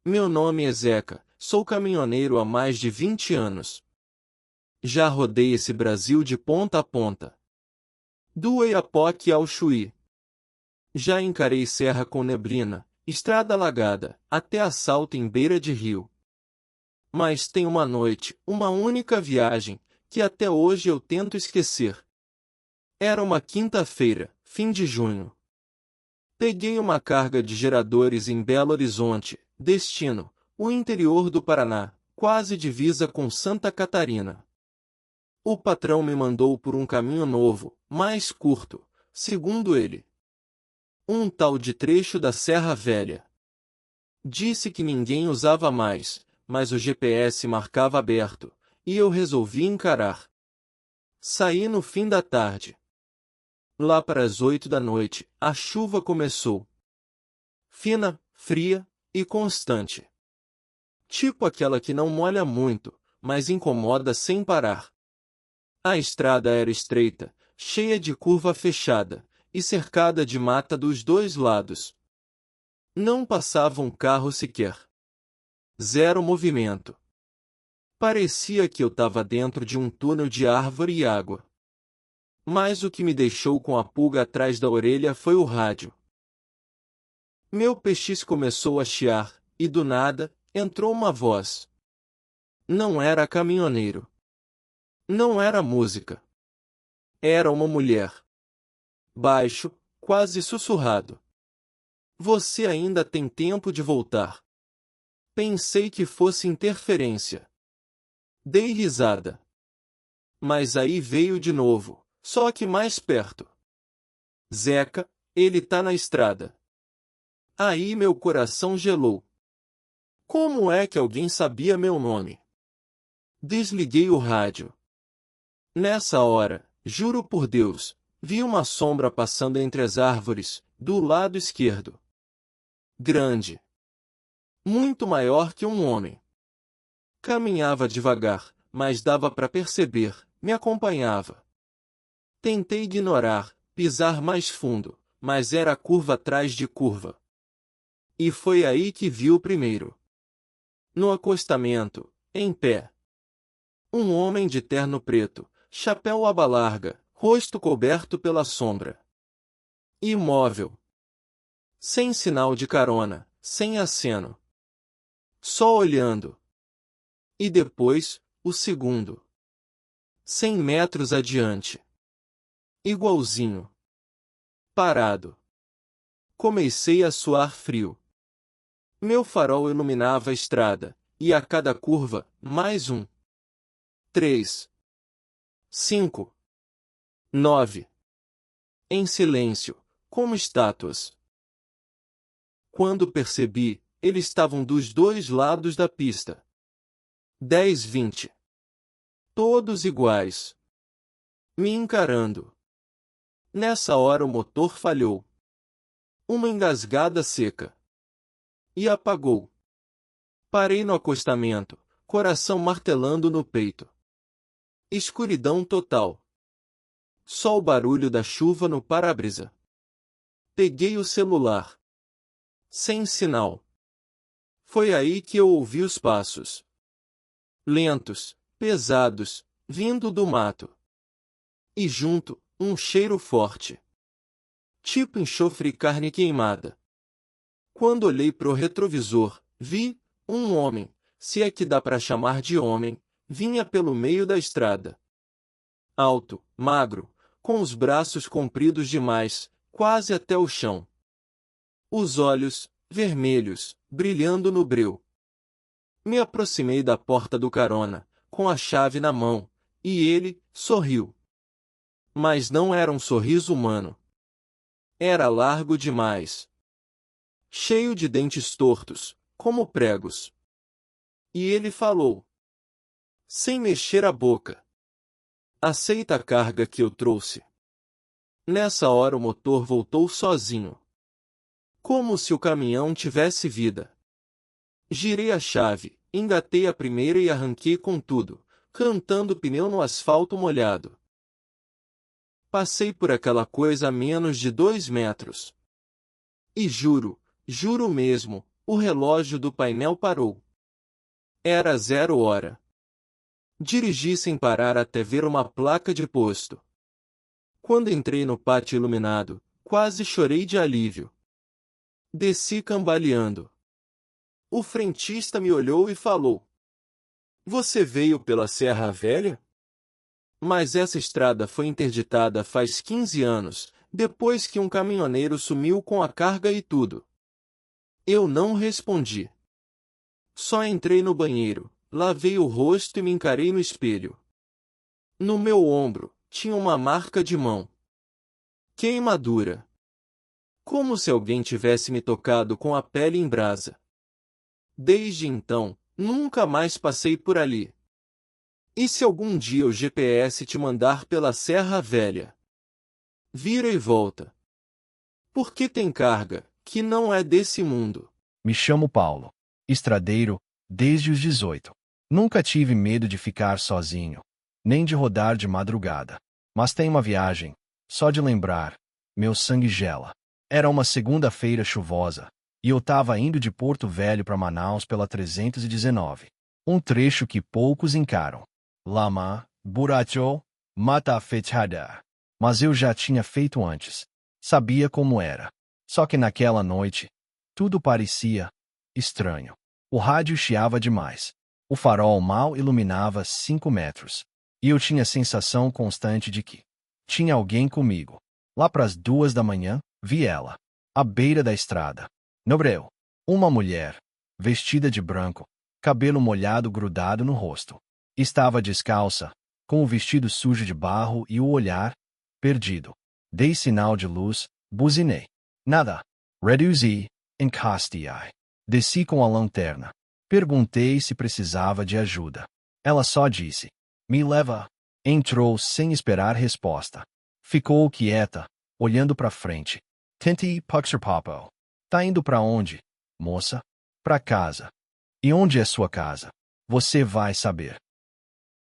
Meu nome é Zeca, sou caminhoneiro há mais de 20 anos. Já rodei esse Brasil de ponta a ponta. Do Oiapoque ao Chuí. Já encarei serra com neblina, estrada alagada, até assalto em beira de rio. Mas tem uma noite, uma única viagem, que até hoje eu tento esquecer. Era uma quinta-feira, fim de junho. Peguei uma carga de geradores em Belo Horizonte, destino, o interior do Paraná, quase divisa com Santa Catarina. O patrão me mandou por um caminho novo, mais curto, segundo ele. Um tal de trecho da Serra Velha. Disse que ninguém usava mais, mas o GPS marcava aberto, e eu resolvi encarar. Saí no fim da tarde. Lá para as 8 da noite, a chuva começou. Fina, fria e constante. Tipo aquela que não molha muito, mas incomoda sem parar. A estrada era estreita, cheia de curva fechada, e cercada de mata dos dois lados. Não passava um carro sequer. Zero movimento. Parecia que eu estava dentro de um túnel de árvore e água. Mas o que me deixou com a pulga atrás da orelha foi o rádio. Meu PX começou a chiar, e do nada, entrou uma voz. Não era caminhoneiro. Não era música. Era uma mulher. Baixo, quase sussurrado. Você ainda tem tempo de voltar. Pensei que fosse interferência. Dei risada. Mas aí veio de novo, só que mais perto. Zeca, ele tá na estrada. Aí meu coração gelou. Como é que alguém sabia meu nome? Desliguei o rádio. Nessa hora, juro por Deus, vi uma sombra passando entre as árvores, do lado esquerdo. Grande. Muito maior que um homem. Caminhava devagar, mas dava para perceber, me acompanhava. Tentei ignorar, pisar mais fundo, mas era curva atrás de curva. E foi aí que vi o primeiro. No acostamento, em pé. Um homem de terno preto, chapéu aba larga, rosto coberto pela sombra. Imóvel. Sem sinal de carona, sem aceno. Só olhando. E depois, o segundo. 100 metros adiante. Igualzinho. Parado. Comecei a suar frio. Meu farol iluminava a estrada, e a cada curva, mais um. 3. 5. 9. Em silêncio, como estátuas. Quando percebi, eles estavam dos dois lados da pista. 10, 20. Todos iguais. Me encarando. Nessa hora o motor falhou. Uma engasgada seca. E apagou. Parei no acostamento, coração martelando no peito. Escuridão total. Só o barulho da chuva no para-brisa. Peguei o celular. Sem sinal. Foi aí que eu ouvi os passos. Lentos, pesados, vindo do mato. E junto, um cheiro forte. Tipo enxofre e carne queimada. Quando olhei pro retrovisor, vi um homem, se é que dá para chamar de homem, vinha pelo meio da estrada. Alto, magro, com os braços compridos demais, quase até o chão. Os olhos, vermelhos, brilhando no breu. Me aproximei da porta do carona, com a chave na mão, e ele sorriu. Mas não era um sorriso humano. Era largo demais. Cheio de dentes tortos, como pregos. E ele falou. Sem mexer a boca. Aceita a carga que eu trouxe. Nessa hora o motor voltou sozinho. Como se o caminhão tivesse vida. Girei a chave, engatei a primeira e arranquei com tudo, cantando pneu no asfalto molhado. Passei por aquela coisa a menos de 2 metros. E juro mesmo, O relógio do painel parou. Era 0 hora. Dirigi sem parar até ver uma placa de posto. Quando entrei no pátio iluminado, quase chorei de alívio. Desci cambaleando. O frentista me olhou e falou: "Você veio pela Serra Velha?" Mas essa estrada foi interditada faz 15 anos, depois que um caminhoneiro sumiu com a carga e tudo. Eu não respondi. Só entrei no banheiro, lavei o rosto e me encarei no espelho. No meu ombro, tinha uma marca de mão. Queimadura. Como se alguém tivesse me tocado com a pele em brasa. Desde então, nunca mais passei por ali. E se algum dia o GPS te mandar pela Serra Velha? Vira e volta. Porque tem carga, que não é desse mundo. Me chamo Paulo. Estradeiro, desde os 18. Nunca tive medo de ficar sozinho, nem de rodar de madrugada. Mas tem uma viagem, só de lembrar, meu sangue gela. Era uma segunda-feira chuvosa, e eu estava indo de Porto Velho para Manaus pela 319. Um trecho que poucos encaram. Lama, Buracho, Mata Fechada. Mas eu já tinha feito antes. Sabia como era. Só que naquela noite, tudo parecia estranho. O rádio chiava demais. O farol mal iluminava 5 metros. E eu tinha a sensação constante de que tinha alguém comigo. Lá pras 2 da manhã, vi ela, à beira da estrada. No breu, uma mulher, vestida de branco, cabelo molhado grudado no rosto. Estava descalça, com o vestido sujo de barro e o olhar perdido. Dei sinal de luz, buzinei. Nada. Reduzi, encostei. Desci com a lanterna. Perguntei se precisava de ajuda. Ela só disse: "Me leva." Entrou sem esperar resposta. Ficou quieta, olhando para frente. Tentei papo. Tá indo para onde, moça? Para casa. E onde é sua casa? Você vai saber.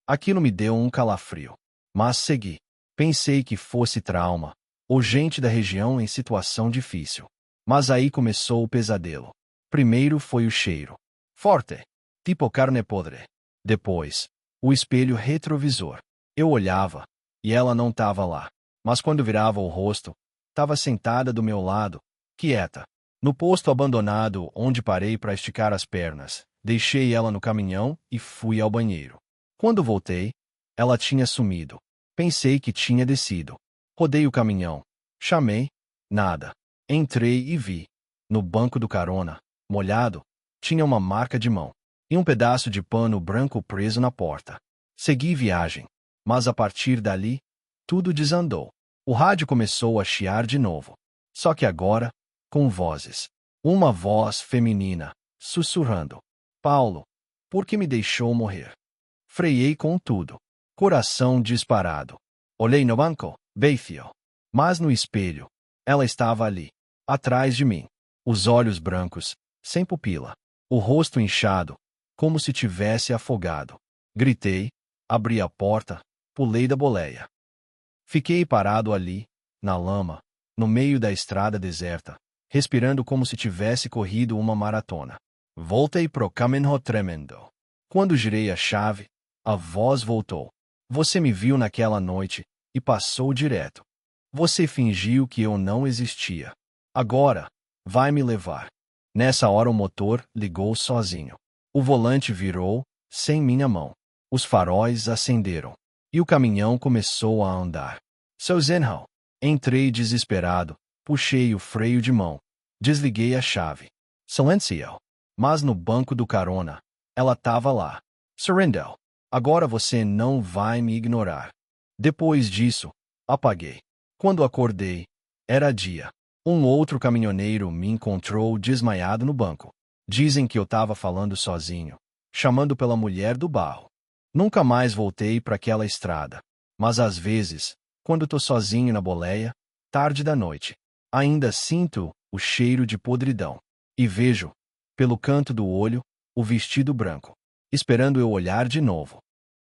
Aquilo me deu um calafrio. Mas segui. Pensei que fosse trauma, ou gente da região em situação difícil. Mas aí começou o pesadelo. Primeiro foi o cheiro. Forte. Tipo carne podre. Depois, o espelho retrovisor. Eu olhava, e ela não estava lá. Mas quando virava o rosto, estava sentada do meu lado, quieta. No posto abandonado onde parei para esticar as pernas, deixei ela no caminhão e fui ao banheiro. Quando voltei, ela tinha sumido. Pensei que tinha descido. Rodei o caminhão. Chamei. Nada. Entrei e vi. No banco do carona, molhado, tinha uma marca de mão. E um pedaço de pano branco preso na porta. Segui viagem. Mas a partir dali, tudo desandou. O rádio começou a chiar de novo. Só que agora, com vozes. Uma voz feminina, sussurrando: "Paulo, por que me deixou morrer?" Freiei com tudo. Coração disparado. Olhei no banco, veio. Mas no espelho, ela estava ali, atrás de mim. Os olhos brancos, sem pupila. O rosto inchado, como se tivesse afogado. Gritei, abri a porta, pulei da boleia. Fiquei parado ali, na lama, no meio da estrada deserta, respirando como se tivesse corrido uma maratona. Voltei pro caminho tremendo. Quando girei a chave, a voz voltou. "Você me viu naquela noite e passou direto. Você fingiu que eu não existia. Agora, vai me levar." Nessa hora o motor ligou sozinho. O volante virou, sem minha mão. Os faróis acenderam. E o caminhão começou a andar. Sozinho. Entrei desesperado, puxei o freio de mão. Desliguei a chave. Silêncio. Mas no banco do carona, ela estava lá. "Surrender. Agora você não vai me ignorar." Depois disso, apaguei. Quando acordei, era dia. Um outro caminhoneiro me encontrou desmaiado no banco. Dizem que eu estava falando sozinho, chamando pela mulher do barro. Nunca mais voltei para aquela estrada. Mas às vezes, quando tô sozinho na boleia, tarde da noite, ainda sinto o cheiro de podridão. E vejo, pelo canto do olho, o vestido branco, esperando eu olhar de novo.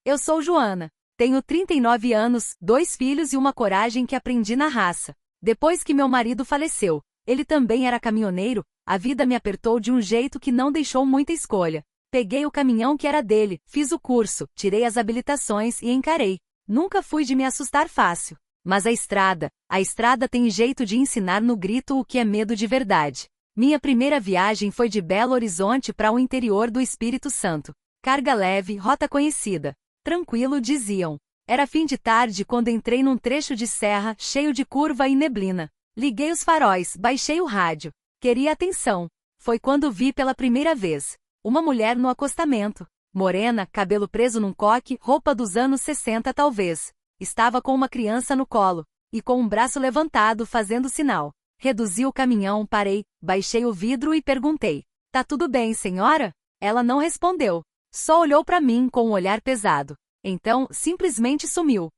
Eu sou Joana. Tenho 39 anos, 2 filhos e uma coragem que aprendi na raça. Depois que meu marido faleceu, ele também era caminhoneiro, A vida me apertou de um jeito que não deixou muita escolha. Peguei o caminhão que era dele, fiz o curso, tirei as habilitações e encarei. Nunca fui de me assustar fácil. Mas a estrada tem jeito de ensinar no grito o que é medo de verdade. Minha primeira viagem foi de Belo Horizonte para o interior do Espírito Santo. Carga leve, rota conhecida. Tranquilo, diziam. Era fim de tarde quando entrei num trecho de serra, cheio de curva e neblina. Liguei os faróis, baixei o rádio. Queria atenção. Foi quando vi pela primeira vez uma mulher no acostamento. Morena, cabelo preso num coque, roupa dos anos 60 talvez. Estava com uma criança no colo, e com um braço levantado fazendo sinal. Reduzi o caminhão, parei, baixei o vidro e perguntei: "Tá tudo bem, senhora?" Ela não respondeu. Só olhou para mim com um olhar pesado. Então, simplesmente sumiu.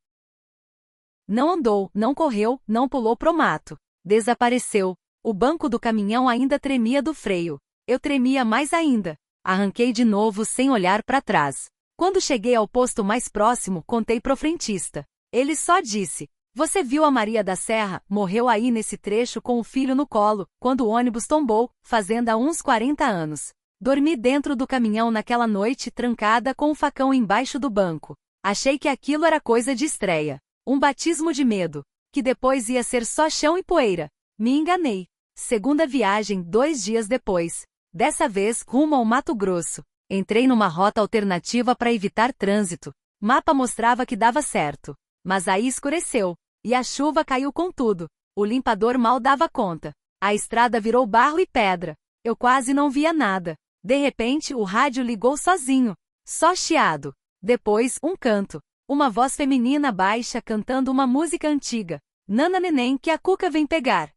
Não andou, não correu, não pulou pro mato. Desapareceu. O banco do caminhão ainda tremia do freio. Eu tremia mais ainda. Arranquei de novo sem olhar para trás. Quando cheguei ao posto mais próximo, contei pro frentista. Ele só disse: "Você viu a Maria da Serra? Morreu aí nesse trecho com o filho no colo, quando o ônibus tombou, fazendo há uns 40 anos. Dormi dentro do caminhão naquela noite, trancada com o facão embaixo do banco. Achei que aquilo era coisa de estreia. Um batismo de medo. Que depois ia ser só chão e poeira. Me enganei. Segunda viagem 2 dias depois. Dessa vez, rumo ao Mato Grosso. Entrei numa rota alternativa para evitar trânsito. Mapa mostrava que dava certo. Mas aí escureceu. E a chuva caiu com tudo. O limpador mal dava conta. A estrada virou barro e pedra. Eu quase não via nada. De repente, o rádio ligou sozinho. Só chiado. Depois, um canto. Uma voz feminina baixa cantando uma música antiga. "Nana neném que a Cuca vem pegar."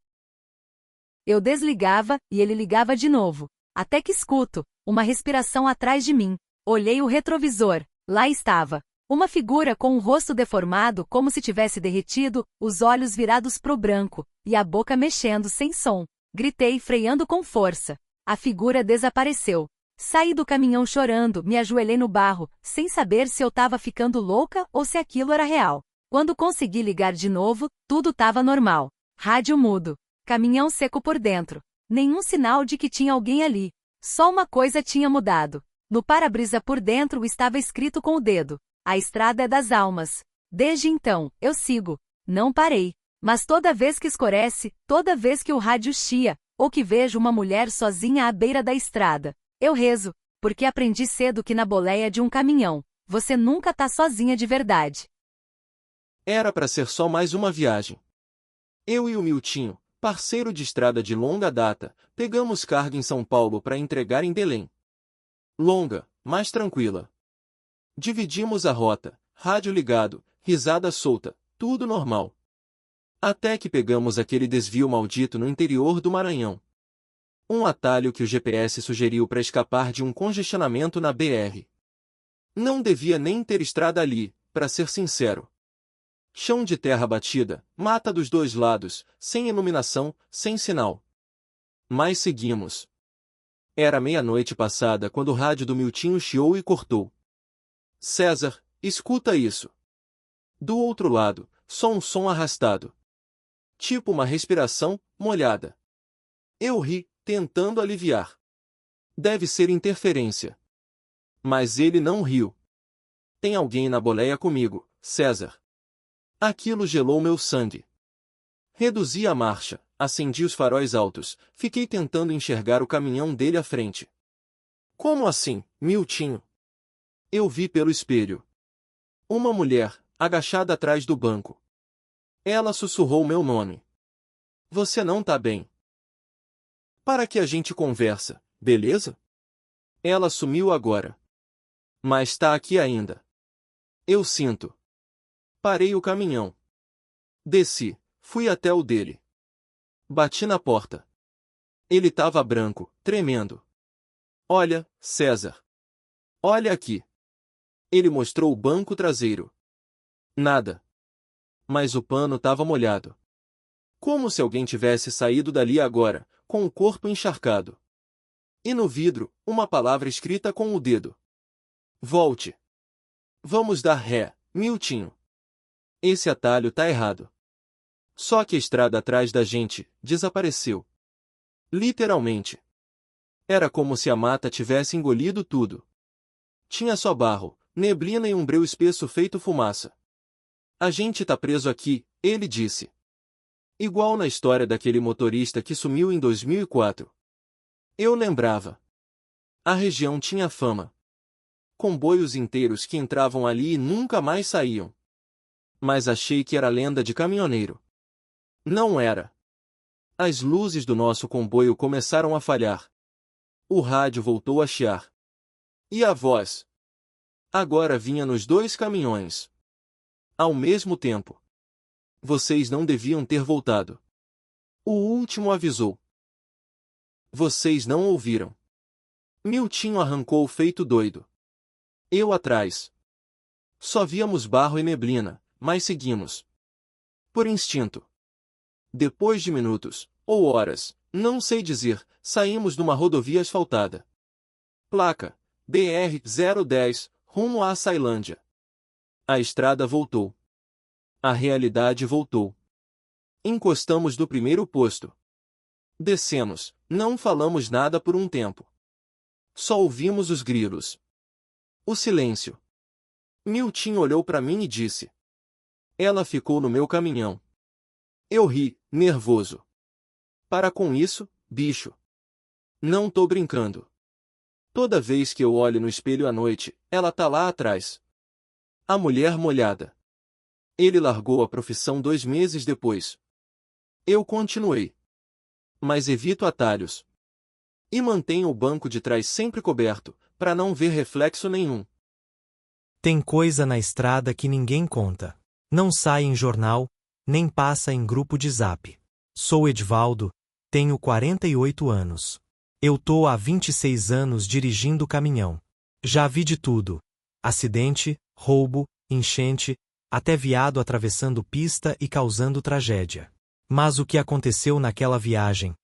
Eu desligava, e ele ligava de novo. Até que escuto uma respiração atrás de mim. Olhei o retrovisor. Lá estava uma figura com o rosto deformado como se tivesse derretido, os olhos virados pro branco, e a boca mexendo sem som. Gritei, freando com força. A figura desapareceu. Saí do caminhão chorando, me ajoelhei no barro, sem saber se eu estava ficando louca ou se aquilo era real. Quando consegui ligar de novo, tudo estava normal. Rádio mudo. Caminhão seco por dentro. Nenhum sinal de que tinha alguém ali. Só uma coisa tinha mudado. No para-brisa por dentro estava escrito com o dedo: "A estrada é das almas." Desde então, eu sigo. Não parei. Mas toda vez que escurece, toda vez que o rádio chia, ou que vejo uma mulher sozinha à beira da estrada, eu rezo, porque aprendi cedo que na boleia de um caminhão, você nunca tá sozinha de verdade. Era para ser só mais uma viagem. Eu e o Miltinho, parceiro de estrada de longa data, pegamos carga em São Paulo para entregar em Belém. Longa, mas tranquila. Dividimos a rota, rádio ligado, risada solta, tudo normal. Até que pegamos aquele desvio maldito no interior do Maranhão. Um atalho que o GPS sugeriu para escapar de um congestionamento na BR. Não devia nem ter estrada ali, para ser sincero. Chão de terra batida, mata dos dois lados, sem iluminação, sem sinal. Mas seguimos. Era meia-noite passada quando o rádio do Miltinho chiou e cortou. "César, escuta isso." Do outro lado, só um som arrastado. Tipo uma respiração, molhada. Eu ri, tentando aliviar. Deve ser interferência. Mas ele não riu. "Tem alguém na boleia comigo, César." Aquilo gelou meu sangue. Reduzi a marcha, acendi os faróis altos, fiquei tentando enxergar o caminhão dele à frente. "Como assim, Miltinho?" Eu vi pelo espelho. Uma mulher, agachada atrás do banco. Ela sussurrou meu nome. "Você não tá bem. Para que a gente conversa, beleza?" Ela sumiu agora. Mas tá aqui ainda. Eu sinto. Parei o caminhão. Desci, fui até o dele. Bati na porta. Ele tava branco, tremendo. "Olha, César. Olha aqui." Ele mostrou o banco traseiro. Nada. Mas o pano tava molhado. Como se alguém tivesse saído dali agora, com o corpo encharcado. E no vidro, uma palavra escrita com o dedo. "Volte. Vamos dar ré, Miltinho. Esse atalho tá errado." Só que a estrada atrás da gente desapareceu. Literalmente. Era como se a mata tivesse engolido tudo. Tinha só barro, neblina e um breu espesso feito fumaça. A gente tá preso aqui, ele disse. Igual na história daquele motorista que sumiu em 2004. Eu lembrava. A região tinha fama. Comboios inteiros que entravam ali e nunca mais saíam. Mas achei que era lenda de caminhoneiro. Não era. As luzes do nosso comboio começaram a falhar. O rádio voltou a chiar. E a voz? Agora vinha nos 2 caminhões. Ao mesmo tempo. Vocês não deviam ter voltado. O último avisou. Vocês não ouviram. Miltinho arrancou feito doido. Eu atrás. Só víamos barro e neblina, mas seguimos. Por instinto. Depois de minutos, ou horas, não sei dizer, saímos numa rodovia asfaltada. Placa, BR-010, rumo à Ceilândia. A estrada voltou. A realidade voltou. Encostamos do primeiro posto. Descemos, não falamos nada por um tempo. Só ouvimos os grilos. O silêncio. Miltinho olhou para mim e disse. Ela ficou no meu caminhão. Eu ri, nervoso. Para com isso, bicho. Não tô brincando. Toda vez que eu olho no espelho à noite, ela tá lá atrás. A mulher molhada. Ele largou a profissão 2 meses depois. Eu continuei. Mas evito atalhos. E mantenho o banco de trás sempre coberto, para não ver reflexo nenhum. Tem coisa na estrada que ninguém conta. Não sai em jornal, nem passa em grupo de zap. Sou Edvaldo, tenho 48 anos. Eu tô há 26 anos dirigindo caminhão. Já vi de tudo. Acidente, roubo, enchente, até viado atravessando pista e causando tragédia. Mas o que aconteceu naquela viagem?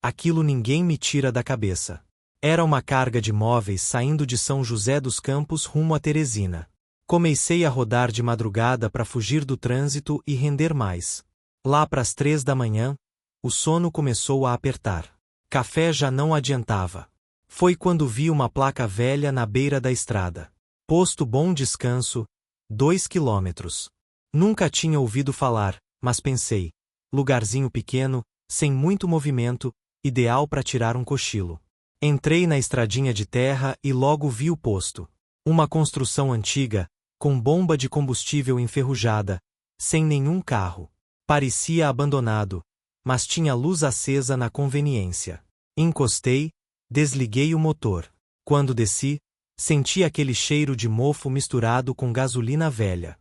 Aquilo ninguém me tira da cabeça. Era uma carga de móveis saindo de São José dos Campos rumo a Teresina. Comecei a rodar de madrugada para fugir do trânsito e render mais. Lá pras 3 da manhã, o sono começou a apertar. Café já não adiantava. Foi quando vi uma placa velha na beira da estrada. Posto Bom Descanso, 2 quilômetros. Nunca tinha ouvido falar, mas pensei. Lugarzinho pequeno, sem muito movimento, ideal para tirar um cochilo. Entrei na estradinha de terra e logo vi o posto. Uma construção antiga, com bomba de combustível enferrujada, sem nenhum carro. Parecia abandonado, mas tinha luz acesa na conveniência. Encostei, desliguei o motor. Quando desci, senti aquele cheiro de mofo misturado com gasolina velha.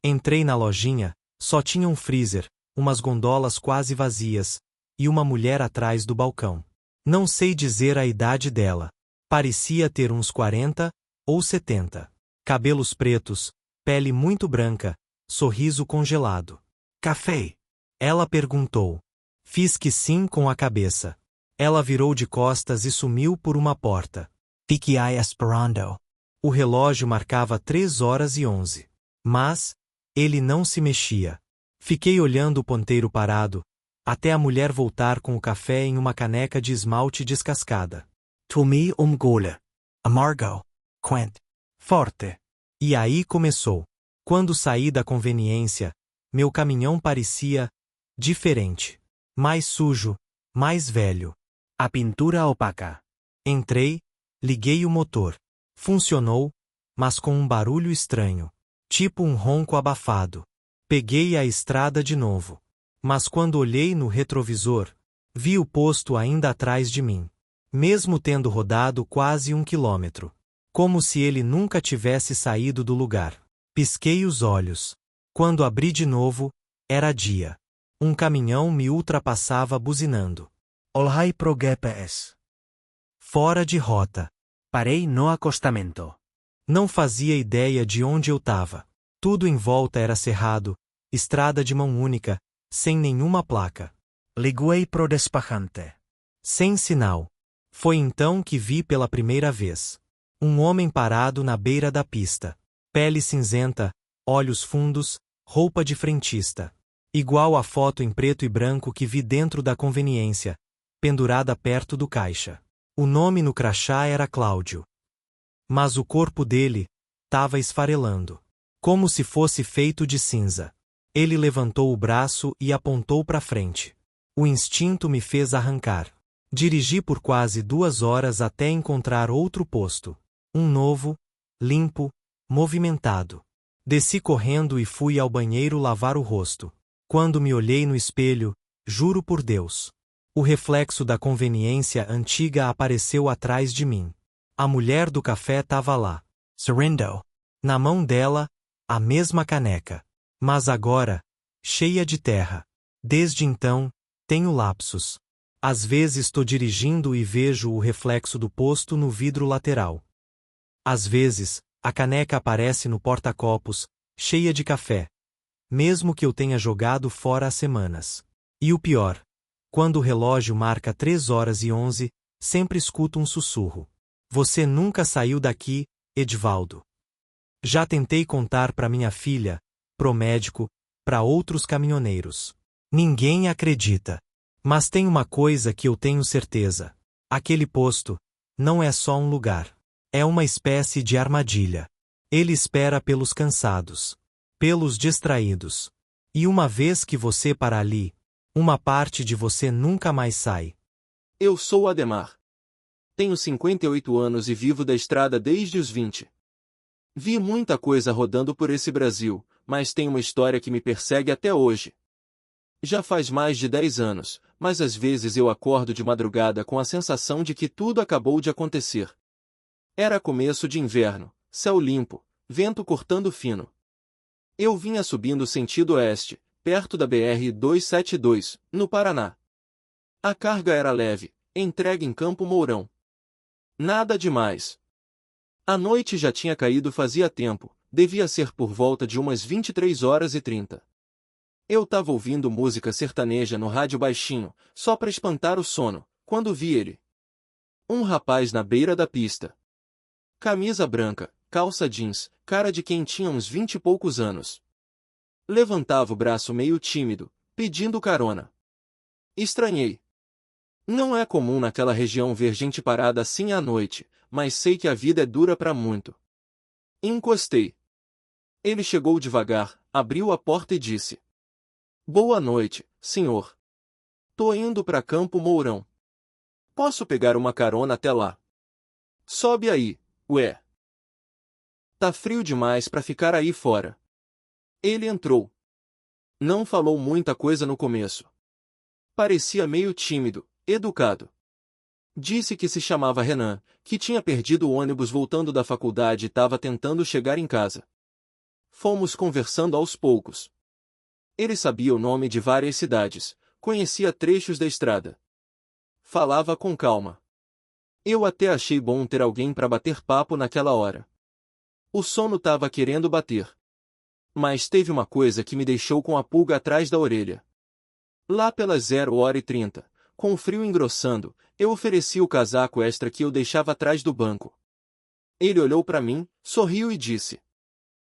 Entrei na lojinha, só tinha um freezer, umas gondolas quase vazias, e uma mulher atrás do balcão. Não sei dizer a idade dela. Parecia ter uns 40 ou 70. Cabelos pretos, pele muito branca, sorriso congelado. Café? Ela perguntou. Fiz que sim com a cabeça. Ela virou de costas e sumiu por uma porta. Fique aí esperando. O relógio marcava 3h11. Mas ele não se mexia. Fiquei olhando o ponteiro parado, até a mulher voltar com o café em uma caneca de esmalte descascada. Tomei gole. Amargo. Quente. Forte. E aí começou. Quando saí da conveniência, meu caminhão parecia diferente. Mais sujo, mais velho. A pintura opaca. Entrei, liguei o motor. Funcionou, mas com um barulho estranho. Tipo um ronco abafado. Peguei a estrada de novo. Mas quando olhei no retrovisor, vi o posto ainda atrás de mim. Mesmo tendo rodado quase 1 quilômetro. Como se ele nunca tivesse saído do lugar. Pisquei os olhos. Quando abri de novo, era dia. Um caminhão me ultrapassava buzinando. Olhai pro GPS. Fora de rota. Parei no acostamento. Não fazia ideia de onde eu tava. Tudo em volta era cerrado, estrada de mão única, sem nenhuma placa. Liguei pro despachante. Sem sinal. Foi então que vi pela primeira vez. Um homem parado na beira da pista. Pele cinzenta, olhos fundos, roupa de frentista. Igual à foto em preto e branco que vi dentro da conveniência. pendurada perto do caixa. O nome no crachá era Cláudio. Mas o corpo dele estava esfarelando, como se fosse feito de cinza. Ele levantou o braço e apontou para frente. O instinto me fez arrancar. Dirigi por quase 2 horas até encontrar outro posto. Um novo, limpo, movimentado. Desci correndo e fui ao banheiro lavar o rosto. Quando me olhei no espelho, juro por Deus, o reflexo da conveniência antiga apareceu atrás de mim. A mulher do café estava lá. Sorrindo. Na mão dela, a mesma caneca. Mas agora, cheia de terra. Desde então, tenho lapsos. Às vezes estou dirigindo e vejo o reflexo do posto no vidro lateral. Às vezes, a caneca aparece no porta-copos, cheia de café, mesmo que eu tenha jogado fora há semanas. E o pior, quando o relógio marca 3h11, sempre escuto um sussurro. Você nunca saiu daqui, Edvaldo. Já tentei contar para minha filha, pro médico, para outros caminhoneiros. Ninguém acredita. Mas tem uma coisa que eu tenho certeza. Aquele posto não é só um lugar. É uma espécie de armadilha. Ele espera pelos cansados, pelos distraídos. E uma vez que você para ali, uma parte de você nunca mais sai. Eu sou Ademar. Tenho 58 anos e vivo da estrada desde os 20. Vi muita coisa rodando por esse Brasil, mas tem uma história que me persegue até hoje. Já faz mais de 10 anos, mas às vezes eu acordo de madrugada com a sensação de que tudo acabou de acontecer. Era começo de inverno, céu limpo, vento cortando fino. Eu vinha subindo sentido oeste, perto da BR-272, no Paraná. A carga era leve, entregue em Campo Mourão. Nada demais. A noite já tinha caído fazia tempo, devia ser por volta de umas 23h30. Eu tava ouvindo música sertaneja no rádio baixinho, só para espantar o sono, quando vi ele. Um rapaz na beira da pista. Camisa branca, calça jeans, cara de quem tinha uns 20 e poucos anos. Levantava o braço meio tímido, pedindo carona. Estranhei. Não é comum naquela região ver gente parada assim à noite, mas sei que a vida é dura pra muito. Encostei. Ele chegou devagar, abriu a porta e disse: Boa noite, senhor. Tô indo pra Campo Mourão. Posso pegar uma carona até lá? Sobe aí, ué. Tá frio demais pra ficar aí fora. Ele entrou. Não falou muita coisa no começo. Parecia meio tímido, educado. Disse que se chamava Renan, que tinha perdido o ônibus voltando da faculdade e estava tentando chegar em casa. Fomos conversando aos poucos. Ele sabia o nome de várias cidades, conhecia trechos da estrada. Falava com calma. Eu até achei bom ter alguém para bater papo naquela hora. O sono estava querendo bater. Mas teve uma coisa que me deixou com a pulga atrás da orelha. Lá pelas 0h30, com o frio engrossando, eu ofereci o casaco extra que eu deixava atrás do banco. Ele olhou para mim, sorriu e disse: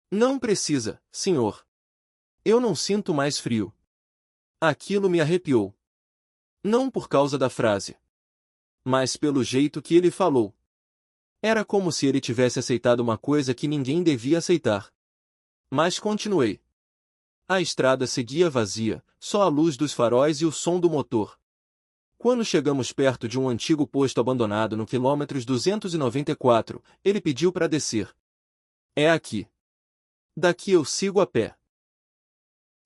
Não precisa, senhor. Eu não sinto mais frio. Aquilo me arrepiou. Não por causa da frase, mas pelo jeito que ele falou. Era como se ele tivesse aceitado uma coisa que ninguém devia aceitar. Mas continuei. A estrada seguia vazia, só a luz dos faróis e o som do motor. Quando chegamos perto de um antigo posto abandonado no quilômetro 294, ele pediu para descer. É aqui. Daqui eu sigo a pé.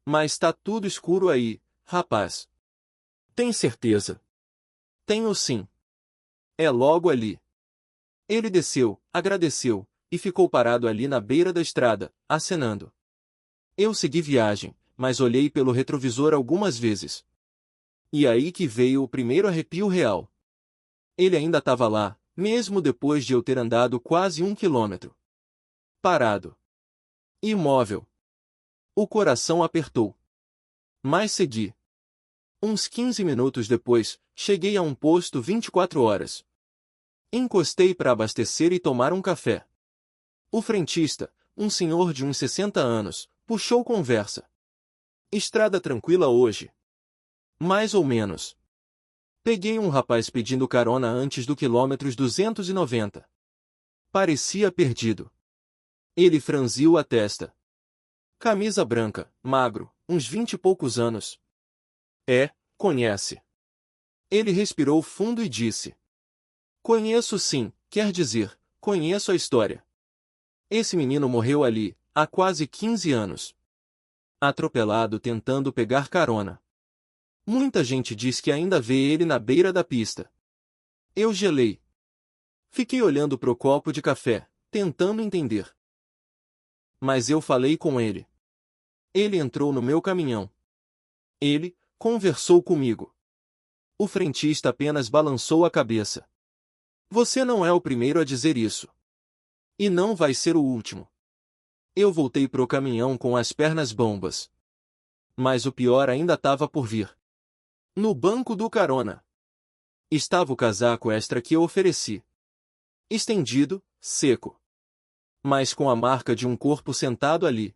Mas tá tudo escuro aí, rapaz. Tem certeza? Tenho sim. É logo ali. Ele desceu, agradeceu, e ficou parado ali na beira da estrada, acenando. Eu segui viagem, mas olhei pelo retrovisor algumas vezes. E aí que veio o primeiro arrepio real. Ele ainda estava lá, mesmo depois de eu ter andado quase 1 quilômetro. Parado. Imóvel. O coração apertou. Mas segui. Uns 15 minutos depois, cheguei a um posto 24 horas. Encostei para abastecer e tomar um café. O frentista, um senhor de uns 60 anos, puxou conversa. Estrada tranquila hoje? Mais ou menos. Peguei um rapaz pedindo carona antes do quilômetro 290. Parecia perdido. Ele franziu a testa. Camisa branca, magro, uns 20 e poucos anos. Conhece. Ele respirou fundo e disse. Conheço sim, quer dizer, conheço a história. Esse menino morreu ali, há quase 15 anos. Atropelado tentando pegar carona. Muita gente diz que ainda vê ele na beira da pista. Eu gelei. Fiquei olhando pro copo de café, tentando entender. Mas eu falei com ele. Ele entrou no meu caminhão. Ele conversou comigo. O frentista apenas balançou a cabeça. Você não é o primeiro a dizer isso. E não vai ser o último. Eu voltei pro caminhão com as pernas bambas. Mas o pior ainda estava por vir. No banco do carona estava o casaco extra que eu ofereci. Estendido, seco. Mas com a marca de um corpo sentado ali.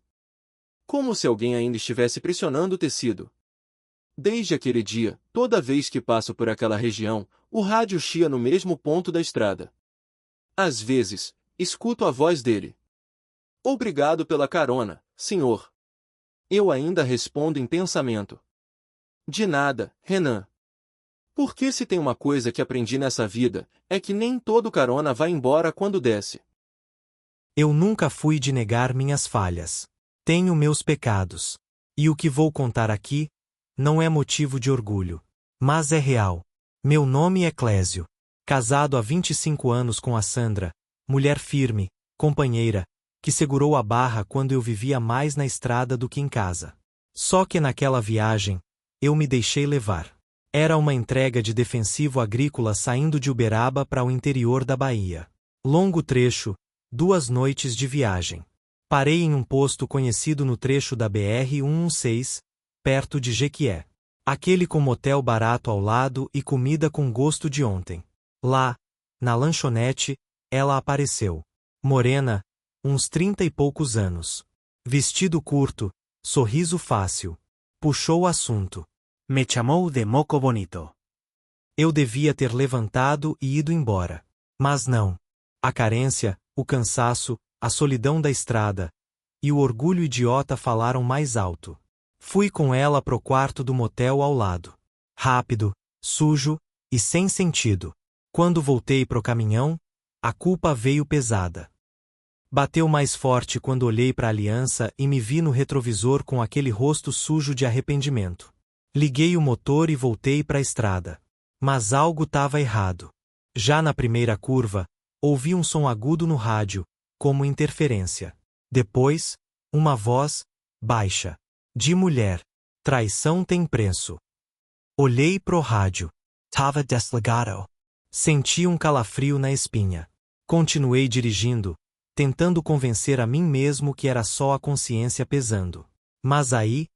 Como se alguém ainda estivesse pressionando o tecido. Desde aquele dia, toda vez que passo por aquela região, o rádio chia no mesmo ponto da estrada. Às vezes, escuto a voz dele. Obrigado pela carona, senhor. Eu ainda respondo em pensamento. De nada, Renan. Porque se tem uma coisa que aprendi nessa vida, é que nem todo carona vai embora quando desce. Eu nunca fui de negar minhas falhas. Tenho meus pecados. E o que vou contar aqui não é motivo de orgulho, mas é real. Meu nome é Clésio. Casado há 25 anos com a Sandra, mulher firme, companheira, que segurou a barra quando eu vivia mais na estrada do que em casa. Só que naquela viagem, eu me deixei levar. Era uma entrega de defensivo agrícola saindo de Uberaba para o interior da Bahia. Longo trecho, 2 noites de viagem. Parei em um posto conhecido no trecho da BR-116, perto de Jequié. Aquele com motel barato ao lado e comida com gosto de ontem. Lá, na lanchonete, ela apareceu. Morena, uns 30 e poucos anos. Vestido curto, sorriso fácil. Puxou o assunto. Me chamou de moco bonito. Eu devia ter levantado e ido embora. Mas não. A carência, o cansaço, a solidão da estrada e o orgulho idiota falaram mais alto. Fui com ela pro quarto do motel ao lado. Rápido, sujo e sem sentido. Quando voltei pro caminhão, a culpa veio pesada. Bateu mais forte quando olhei para a aliança e me vi no retrovisor com aquele rosto sujo de arrependimento. Liguei o motor e voltei para a estrada. Mas algo estava errado. Já na primeira curva, ouvi um som agudo no rádio, como interferência. Depois, uma voz, baixa, de mulher. Traição tem preço. Olhei pro rádio. Tava desligado. Senti um calafrio na espinha. Continuei dirigindo, tentando convencer a mim mesmo que era só a consciência pesando. Mas aí,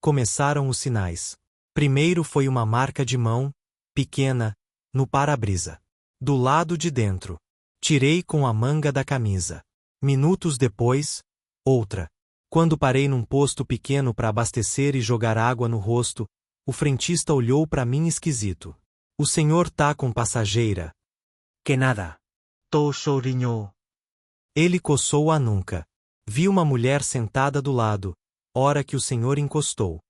começaram os sinais. Primeiro foi uma marca de mão, pequena, no para-brisa. Do lado de dentro. Tirei com a manga da camisa. Minutos depois, outra. Quando parei num posto pequeno para abastecer e jogar água no rosto, o frentista olhou para mim esquisito. O senhor tá com passageira? Que nada. Tô chorinho. Ele coçou a nuca. Vi uma mulher sentada do lado, hora que o senhor encostou.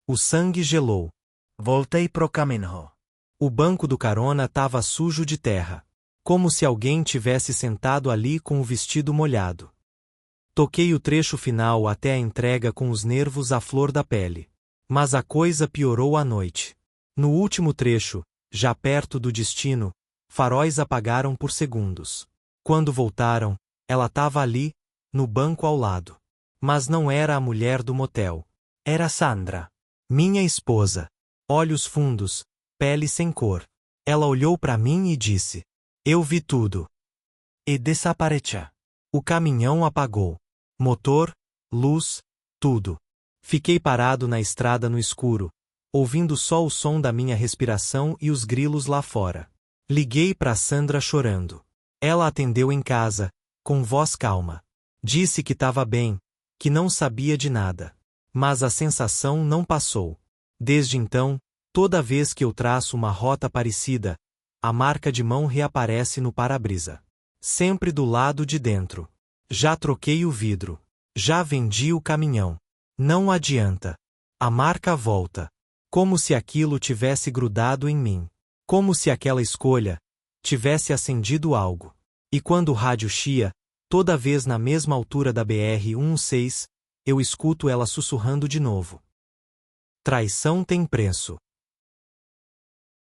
O sangue gelou. Voltei pro caminho. O banco do carona tava sujo de terra. Como se alguém tivesse sentado ali com o vestido molhado. Toquei o trecho final até a entrega com os nervos à flor da pele. Mas a coisa piorou à noite. No último trecho, já perto do destino, faróis apagaram por segundos. Quando voltaram, ela estava ali, no banco ao lado. Mas não era a mulher do motel. Era Sandra. Minha esposa. Olhos fundos, pele sem cor. Ela olhou para mim e disse: Eu vi tudo. E desapareceu. O caminhão apagou. Motor, luz, tudo. Fiquei parado na estrada no escuro, ouvindo só o som da minha respiração e os grilos lá fora. Liguei para Sandra chorando. Ela atendeu em casa, com voz calma. Disse que estava bem, que não sabia de nada. Mas a sensação não passou. Desde então, Toda vez que eu traço uma rota parecida, a marca de mão reaparece no para-brisa. Sempre do lado de dentro. Já troquei o vidro. Já vendi o caminhão. Não adianta. A marca volta. Como se aquilo tivesse grudado em mim. Como se aquela escolha tivesse acendido algo. E quando o rádio chia, toda vez na mesma altura da BR-116, eu escuto ela sussurrando de novo. Traição tem preço.